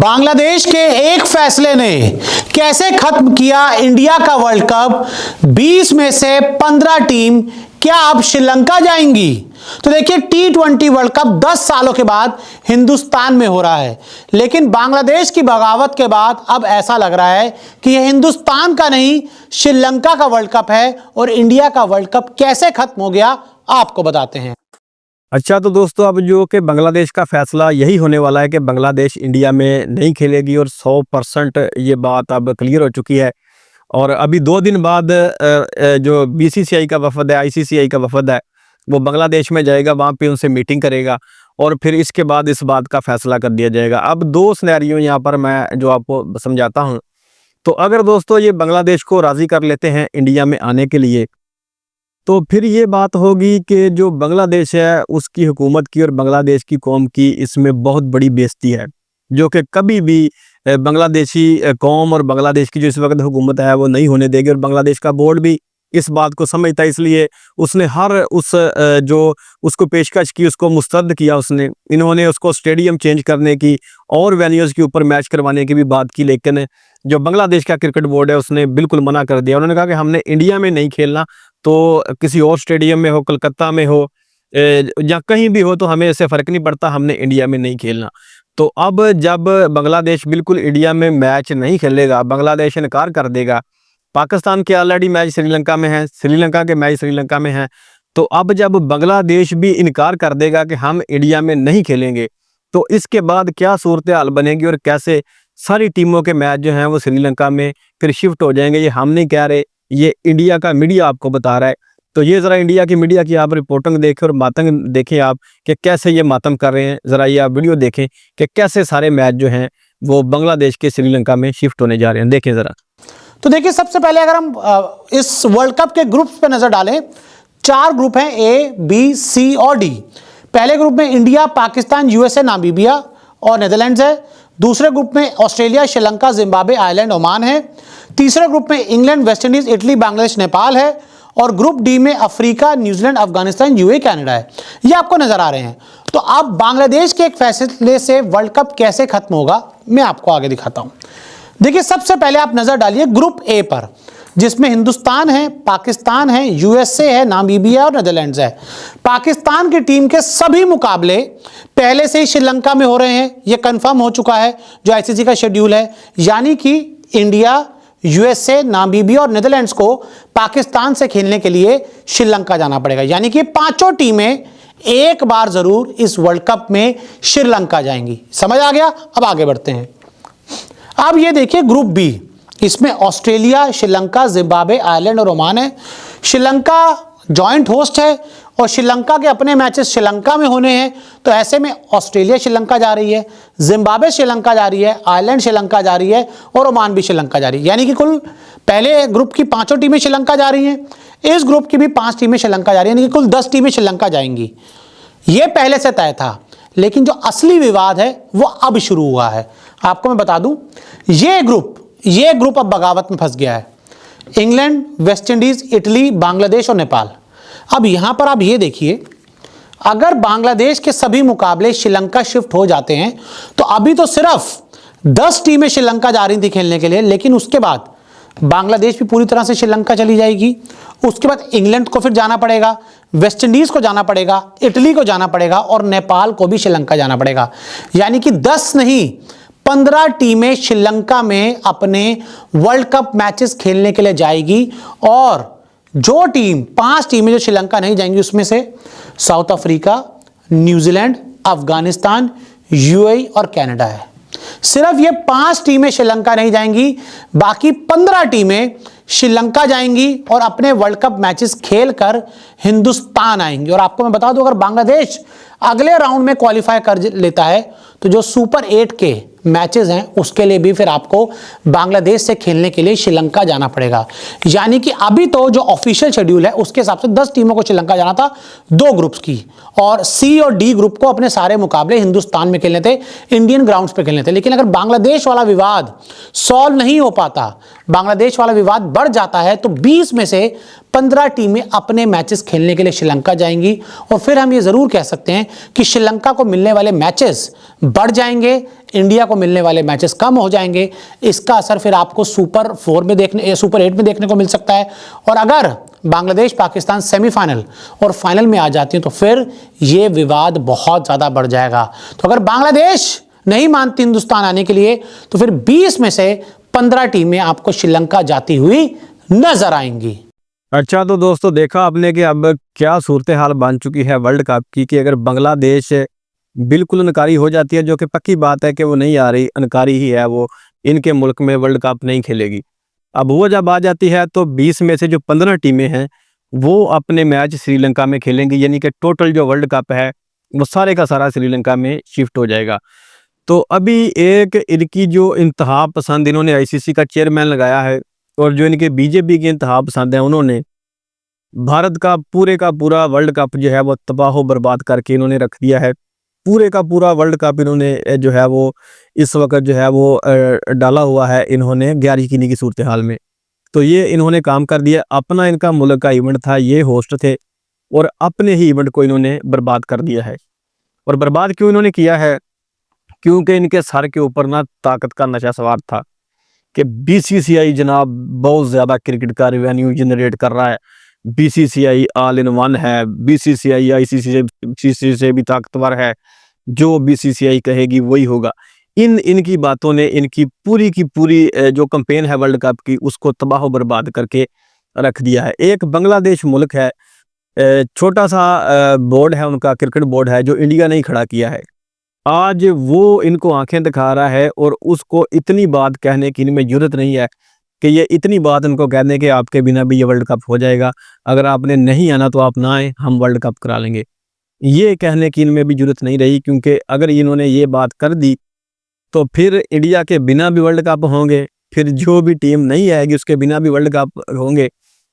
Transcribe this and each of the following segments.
बांग्लादेश के एक फैसले ने कैसे खत्म किया इंडिया का वर्ल्ड कप। 20 में से 15 टीम क्या अब श्रीलंका जाएंगी? तो देखिए, T20 वर्ल्ड कप 10 सालों के बाद हिंदुस्तान में हो रहा है, लेकिन बांग्लादेश की बगावत के बाद अब ऐसा लग रहा है कि यह हिंदुस्तान का नहीं श्रीलंका का वर्ल्ड कप है। और इंडिया का वर्ल्ड कप कैसे खत्म हो गया आपको बताते हैं। अच्छा, तो दोस्तों अब जो कि बांग्लादेश का फैसला यही होने वाला है कि बांग्लादेश इंडिया में नहीं खेलेगी और 100% ये बात अब क्लियर हो चुकी है। और अभी 2 दिन बाद जो BCCI का वफद है, ICCI का वफद है, वो बांग्लादेश में जाएगा, वहाँ पे उनसे मीटिंग करेगा और फिर इसके बाद इस बात का फैसला कर दिया जाएगा। अब 2 सिनेरियो यहाँ पर मैं जो आपको समझाता हूँ। तो अगर दोस्तों ये बांग्लादेश को राज़ी कर लेते हैं इंडिया में आने के लिए, तो फिर ये बात होगी कि जो बांग्लादेश है उसकी हुकूमत की और बांग्लादेश की कौम की इसमें बहुत बड़ी बेइज्जती है, जो कि कभी भी बांग्लादेशी कौम और बांग्लादेश की जो इस वक्त हुकूमत है वो नहीं होने देगी। और बांग्लादेश का बोर्ड भी इस बात को समझता है, इसलिए उसने हर उस जो उसको पेशकश की उसको मुस्तरद किया। इन्होंने उसको स्टेडियम चेंज करने की और वेन्यूज़ के ऊपर मैच करवाने की भी बात की, लेकिन जो बांग्लादेश का क्रिकेट बोर्ड है उसने बिल्कुल मना कर दिया। उन्होंने कहा कि हमने इंडिया में नहीं खेलना, तो किसी और स्टेडियम में हो, कलकत्ता में हो या कहीं भी हो, तो हमें इससे फ़र्क नहीं पड़ता, हमने इंडिया में नहीं खेलना। तो अब जब बांग्लादेश बिल्कुल इंडिया में मैच नहीं खेलेगा, बांग्लादेश इनकार कर देगा, पाकिस्तान के ऑलरेडी मैच श्रीलंका में है, श्रीलंका के मैच श्रीलंका में हैं, तो अब जब बांग्लादेश भी इनकार कर देगा कि हम इंडिया में नहीं खेलेंगे, तो इसके बाद क्या सूरत हाल बनेगी और कैसे सारी टीमों के मैच जो हैं वो श्रीलंका में फिर शिफ्ट हो जाएंगे। ये हम नहीं कह रहे, ये इंडिया का मीडिया आपको बता रहा है। तो ये ज़रा इंडिया की मीडिया की आप रिपोर्टिंग देखें और मातम देखें आप कि कैसे ये मातम कर रहे हैं। ज़रा ये आप वीडियो देखें कि कैसे सारे मैच जो हैं वो बांग्लादेश के श्रीलंका में शिफ्ट होने जा रहे हैं। देखें ज़रा। तो देखिए, सबसे पहले अगर हम इस वर्ल्ड कप के ग्रुप्स पे नजर डालें, 4 ग्रुप हैं, A, B, C और D। पहले ग्रुप में इंडिया, पाकिस्तान, USA, नामीबिया और नेदरलैंड्स है। दूसरे ग्रुप में Australia, Sri Lanka, Zimbabwe, Ireland, Oman है। तीसरे ग्रुप में England, West Indies, Italy, Bangladesh, Nepal है। और ग्रुप डी में Africa, New Zealand, Afghanistan, UAE, Canada है। ये आपको नजर आ रहे हैं। तो अब बांग्लादेश के एक फैसले से वर्ल्ड कप कैसे खत्म होगा मैं आपको आगे दिखाता हूं। देखिए, सबसे पहले आप नजर डालिए ग्रुप A पर, जिसमें हिंदुस्तान है, पाकिस्तान है, USA है, नामीबिया और नेदरलैंड्स है। पाकिस्तान की टीम के सभी मुकाबले पहले से ही श्रीलंका में हो रहे हैं, यह कंफर्म हो चुका है जो ICC का शेड्यूल है। यानी कि इंडिया, USA, नामीबिया और नेदरलैंड्स को पाकिस्तान से खेलने के लिए श्रीलंका जाना पड़ेगा। यानी कि 5 टीमें एक बार जरूर इस वर्ल्ड कप में श्रीलंका जाएंगी। समझ आ गया? अब आगे बढ़ते हैं। अब ये देखिए ग्रुप B, इसमें ऑस्ट्रेलिया, श्रीलंका, जिम्बाब्वे, आयरलैंड और ओमान है। श्रीलंका जॉइंट होस्ट है और श्रीलंका के अपने मैचेस श्रीलंका में होने हैं, तो ऐसे में ऑस्ट्रेलिया श्रीलंका जा रही है, जिम्बाब्वे श्रीलंका जा रही है, आयरलैंड श्रीलंका जा रही है और ओमान भी श्रीलंका जा रही है। यानी कि कुल पहले ग्रुप की 5 टीमें श्रीलंका जा रही हैं, इस ग्रुप की भी 5 टीमें श्रीलंका जा रही हैं, यानी कि कुल 10 टीमें श्रीलंका जाएंगी। ये पहले से तय था, लेकिन जो असली विवाद है वो अब शुरू हुआ है। आपको मैं बता दूं, ये ग्रुप अब बगावत में फंस गया है। England, West Indies, Italy, Bangladesh और नेपाल। अब यहां पर आप ये देखिए, अगर बांग्लादेश के सभी मुकाबले श्रीलंका शिफ्ट हो जाते हैं तो अभी तो सिर्फ 10 टीमें श्रीलंका जा रही थी खेलने के लिए, लेकिन उसके बाद बांग्लादेश भी पूरी तरह से श्रीलंका चली जाएगी। उसके बाद इंग्लैंड को फिर जाना पड़ेगा, वेस्ट इंडीज को जाना पड़ेगा, इटली को जाना पड़ेगा और नेपाल को भी श्रीलंका जाना पड़ेगा। यानी कि 10 नहीं 15 टीमें श्रीलंका में अपने वर्ल्ड कप मैचेस खेलने के लिए जाएगी। और जो टीम 5 टीमें जो श्रीलंका नहीं जाएंगी, उसमें से south Africa, New Zealand, Afghanistan, UAE और कनाडा है। सिर्फ ये 5 टीमें श्रीलंका नहीं जाएंगी, बाकी 15 टीमें श्रीलंका जाएंगी और अपने वर्ल्ड कप मैचेस खेलकर हिंदुस्तान आएंगी। और आपको मैं बता दूं, अगर बांग्लादेश अगले राउंड में क्वालिफाई कर लेता है तो जो सुपर 8 के मैचेस हैं उसके लिए भी फिर आपको बांग्लादेश से खेलने के लिए श्रीलंका जाना पड़ेगा। यानी कि अभी तो जो ऑफिशियल शेड्यूल है उसके हिसाब से 10 टीमों को श्रीलंका जाना था 2 ग्रुप्स की, और C और D ग्रुप को अपने सारे मुकाबले हिंदुस्तान में खेलने थे, इंडियन ग्राउंड्स पे खेलने थे। लेकिन अगर बांग्लादेश वाला विवाद सॉल्व नहीं हो पाता, बांग्लादेश वाला विवाद बढ़ जाता है, तो 20 में से 15 टीमें अपने मैचेस खेलने के लिए श्रीलंका जाएंगी और फिर हम ये जरूर कह सकते हैं कि श्रीलंका को मिलने वाले मैचेस बढ़ जाएंगे, इंडिया को मिलने वाले मैचेस कम हो जाएंगे। इसका असर फिर आपको सुपर 4 में सुपर 8 में देखने को मिल सकता है। और अगर बांग्लादेश पाकिस्तान सेमीफाइनल और फाइनल में आ जाती है तो फिर ये विवाद बहुत ज़्यादा बढ़ जाएगा। तो अगर बांग्लादेश नहीं मानती हिंदुस्तान आने के लिए तो फिर 20 में से 15 टीमें आपको श्रीलंका जाती हुई नजर आएंगी। अच्छा, तो दोस्तों देखा आपने कि अब क्या सूरत हाल बन चुकी है वर्ल्ड कप की, कि अगर बांग्लादेश बिल्कुल इनकारी हो जाती है, जो कि पक्की बात है कि वो नहीं आ रही, इनकारी ही है, वो इनके मुल्क में वर्ल्ड कप नहीं खेलेगी। अब वो जब आ जाती है तो 20 में से जो 15 टीमें हैं वो अपने मैच श्रीलंका में खेलेंगी, यानी कि टोटल जो वर्ल्ड कप है वो सारे का सारा श्रीलंका में शिफ्ट हो जाएगा। तो अभी एक इनकी जो इंतहा पसंद इन्होंने आईसीसी का चेयरमैन लगाया है और जो इनके बीजेपी की इंतहा पसंद है, उन्होंने भारत का पूरा वर्ल्ड कप जो है वो तबाह बर्बाद करके इन्होंने रख दिया है। पूरे का पूरा वर्ल्ड कप इन्होंने जो है वो इस वक्त जो है वो डाला हुआ है इन्होंने गैर यकीनी की सूरत हाल में। तो ये इन्होंने काम कर दिया। अपना इनका मुल्क का इवेंट था, ये होस्ट थे और अपने ही इवेंट को इन्होंने बर्बाद कर दिया है। और बर्बाद क्यों इन्होंने किया है? क्योंकि इनके सर के ऊपर ना ताकत का नशा सवार था कि बीसीसीआई जनाब बहुत ज़्यादा क्रिकेट का जनरेट कर रहा है। बीसीसीआई ऑल इन वन है, बीसीसीआई आईसीसी से भी ताकतवर है, जो बीसीसीआई कहेगी वही होगा। इनकी बातों ने इनकी पूरी की पूरी जो कैंपेन है वर्ल्ड कप की उसको तबाह बर्बाद करके रख दिया है। एक बांग्लादेश मुल्क है, छोटा सा बोर्ड है उनका, क्रिकेट बोर्ड है, जो इंडिया ने ही खड़ा किया है। आज वो इनको आंखें दिखा रहा है और उसको इतनी बात कहने की इनमें जरूरत नहीं है कि ये इतनी बात इनको कह दें कि आपके बिना भी ये वर्ल्ड कप हो जाएगा, अगर आपने नहीं आना तो आप ना आए, हम वर्ल्ड कप करा लेंगे। ये कहने की इनमें भी जरूरत नहीं रही, क्योंकि अगर इन्होंने ये बात कर दी तो फिर इंडिया के बिना भी वर्ल्ड कप होंगे, फिर जो भी टीम नहीं आएगी उसके बिना भी वर्ल्ड कप होंगे।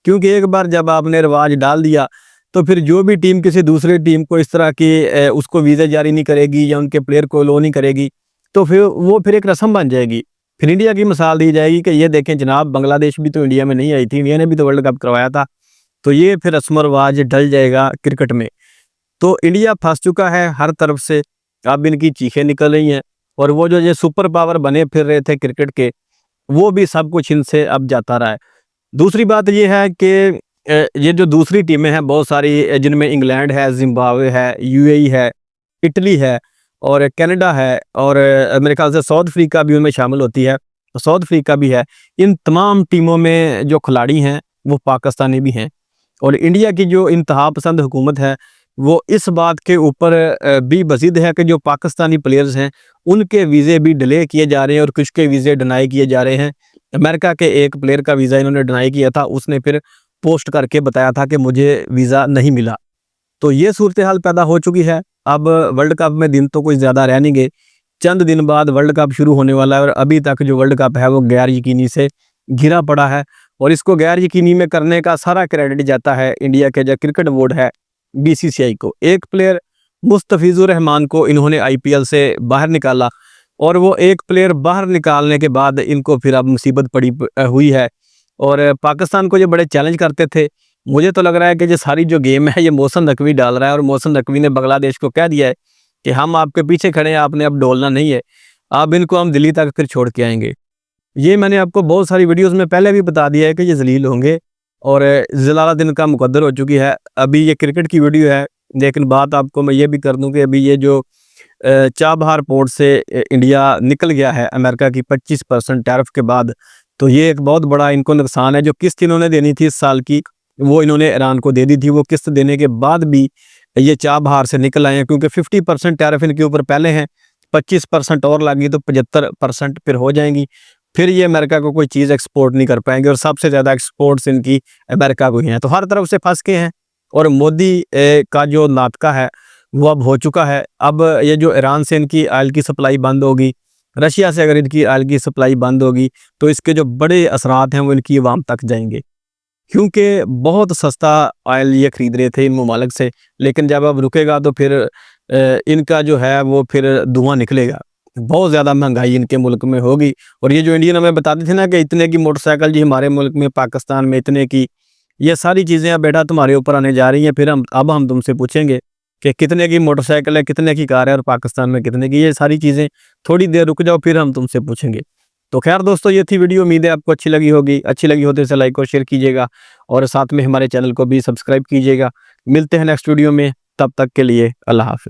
क्योंकि एक बार जब आपने रिवाज डाल दिया तो फिर जो भी टीम किसी दूसरी टीम को इस तरह की उसको वीज़ा जारी नहीं करेगी या उनके प्लेयर को लो नहीं करेगी तो फिर वो एक रस्म बन जाएगी। फिर इंडिया की मिसाल दी जाएगी कि ये देखें जनाब, बांग्लादेश भी तो इंडिया में नहीं आई थी, इंडिया ने भी तो वर्ल्ड कप करवाया था। तो ये फिर रस्म रिवाज डल जाएगा क्रिकेट में। तो इंडिया फंस चुका है हर तरफ से, अब इनकी चीखें निकल रही हैं और वो जो ये सुपर पावर बने फिर रहे थे क्रिकेट के, वो भी सब कुछ इनसे अब जाता रहा है। दूसरी बात ये है कि ये जो दूसरी टीमें हैं बहुत सारी, जिनमें इंग्लैंड है, जिम्बाब्वे है, यूएई है, इटली है और कनाडा है और मेरे ख्याल से साउथ अफ्रीका भी उनमें शामिल होती है, साउथ अफ्रीका भी है। इन तमाम टीमों में जो खिलाड़ी हैं वो पाकिस्तानी भी हैं और इंडिया की जो इंतहा पसंद हुकूमत है वो इस बात के ऊपर भी बजीद है कि जो पाकिस्तानी प्लेयर्स हैं उनके वीज़े भी डिले किए जा रहे हैं और कुछ के वीज़े डिनाई किए जा रहे हैं। अमेरिका के एक प्लेयर का वीज़ा इन्होंने डिनाई किया था, उसने फिर पोस्ट करके बताया था कि मुझे वीज़ा नहीं मिला। तो ये सूरत हाल पैदा हो चुकी है। अब वर्ल्ड कप में दिन तो कोई ज़्यादा रह नहीं गए, चंद दिन बाद वर्ल्ड कप शुरू होने वाला है और अभी तक जो वर्ल्ड कप है वो गैर यकीनी से घिरा पड़ा है और इसको गैर यकीनी में करने का सारा क्रेडिट जाता है इंडिया के जो क्रिकेट बोर्ड है बीसीसीआई को। एक प्लेयर मुस्तफिजुर रहमान को इन्होंने आईपीएल से बाहर निकाला और वो एक प्लेयर बाहर निकालने के बाद इनको फिर अब मुसीबत पड़ी हुई है और पाकिस्तान को ये बड़े चैलेंज करते थे। मुझे तो लग रहा है कि ये सारी जो गेम है ये मोहसिन नकवी डाल रहा है और मोहसिन नकवी ने बांग्लादेश को कह दिया है कि हम आपके पीछे खड़े हैं, आपने अब डोलना नहीं है, अब इनको हम दिल्ली तक फिर छोड़ के आएंगे। ये मैंने आपको बहुत सारी वीडियोस में पहले भी बता दिया है कि ये जलील होंगे और जलालुद्दीन का मुकद्दर हो चुकी है। अभी ये क्रिकेट की वीडियो है, लेकिन बात आपको मैं ये भी कर दूं कि अभी ये जो चाबहार पोर्ट से इंडिया निकल गया है अमेरिका की 25% टैरिफ के बाद, तो ये एक बहुत बड़ा इनको नुकसान है। जो किस्त इन्होंने देनी थी इस साल की वो इन्होंने ईरान को दे दी थी, वो किस्त देने के बाद भी ये चाबहार से निकल आए हैं क्योंकि 50% टैरिफ इनके ऊपर पहले हैं, 25% और लगी तो 75% फिर हो जाएंगी। फिर ये अमेरिका को कोई चीज़ एक्सपोर्ट नहीं कर पाएंगे और सबसे ज़्यादा एक्सपोर्ट्स इनकी अमेरिका को ही हैं। तो हर तरफ से फंस के हैं और मोदी का जो नाटका है वो अब हो चुका है। अब ये जो ईरान से इनकी ऑयल की सप्लाई बंद होगी, रशिया से अगर इनकी ऑयल की सप्लाई बंद होगी तो इसके जो बड़े असरात हैं वो इनकी अवाम तक जाएंगे, क्योंकि बहुत सस्ता ऑयल ये ख़रीद रहे थे इन ममालिक से, लेकिन जब अब रुकेगा तो फिर इनका जो है वो फिर धुआं निकलेगा, बहुत ज़्यादा महंगाई इनके मुल्क में होगी। और ये जो इंडियन हमें बताते थे ना कि इतने की मोटरसाइकिल जी हमारे मुल्क में पाकिस्तान में इतने की, ये सारी चीज़ें अब बेटा तुम्हारे ऊपर आने जा रही हैं। फिर हम तुमसे पूछेंगे कि कितने की मोटरसाइकिल है, कितने की कार है और पाकिस्तान में कितने की। ये सारी चीज़ें थोड़ी देर रुक जाओ, फिर हम तुमसे पूछेंगे। तो खैर दोस्तों, ये थी वीडियो। उम्मीद है आपको अच्छी लगी होगी। अच्छी लगी हो तो इसे लाइक और शेयर कीजिएगा और साथ में हमारे चैनल को भी सब्सक्राइब कीजिएगा। मिलते हैं नेक्स्ट वीडियो में, तब तक के लिए अल्लाह हाफ़िज़।